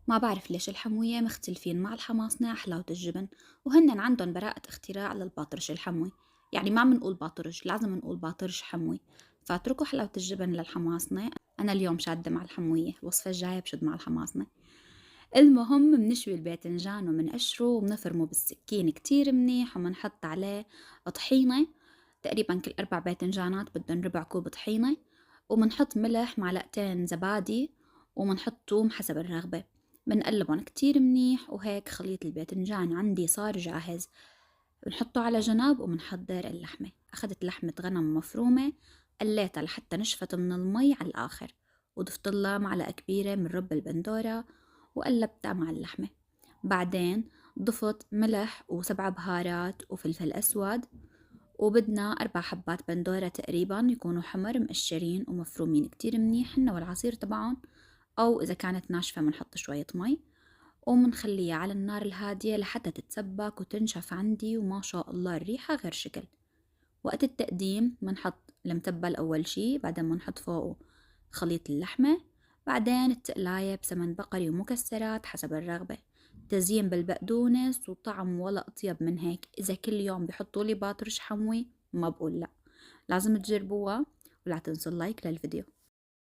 ما بعرف ليش الحموية مختلفين مع الحماصنة على حلاوة الجبن، وهن عندهم براءة اختراع للباطرش الحموي. يعني ما منقول باطرش، لازم نقول باطرش حموي. فاتركوا حلاوة الجبن للحماصنة. أنا اليوم شادة مع الحموية، الوصفة الجاية بشد مع الحماصنة. المهم بنشوي الباذنجان وبنقشره وبنفرمه بالسكين كتير منيح، وبنحط عليه طحينة. تقريبا كل 4 باذنجانات بدهم ربع كوب طحينة، وبنحط ملح، معلقتين زبادي، وبنحط توم حسب الرغبة. بنقلبهم كتير منيح، وهيك خليط الباذنجان عندي صار جاهز. بنحطه على جنب وبنحضر اللحمة. أخدت لحمة غنم مفرومة، قليتها لحتى نشفت من المي على الآخر، وضفتلها معلقة كبيرة من رب البندورة وقلبتها مع اللحمة. بعدين ضفت ملح و7 بهارات وفلفل أسود، وبدنا 4 حبات بندورة تقريبا يكونوا حمر مقشرين ومفرومين كتير منيح هن والعصير تبعهم، أو إذا كانت ناشفة منحط شوية مي، ومنخليها على النار الهادية لحتى تتسبك وتنشف عندي. وما شاء الله الريحة غير شكل. وقت التقديم منحط المتبل أول شي، بعدين منحط فوقه خليط اللحمة، بعدين التقلاية بسمن بقري ومكسرات حسب الرغبة. تزيين بالبقدونس، وطعم ولا أطيب من هيك. إذا كل يوم بيحطولي باطرش حموي ما بقول لأ. لازم تجربوها، ولا تنسوا اللايك للفيديو.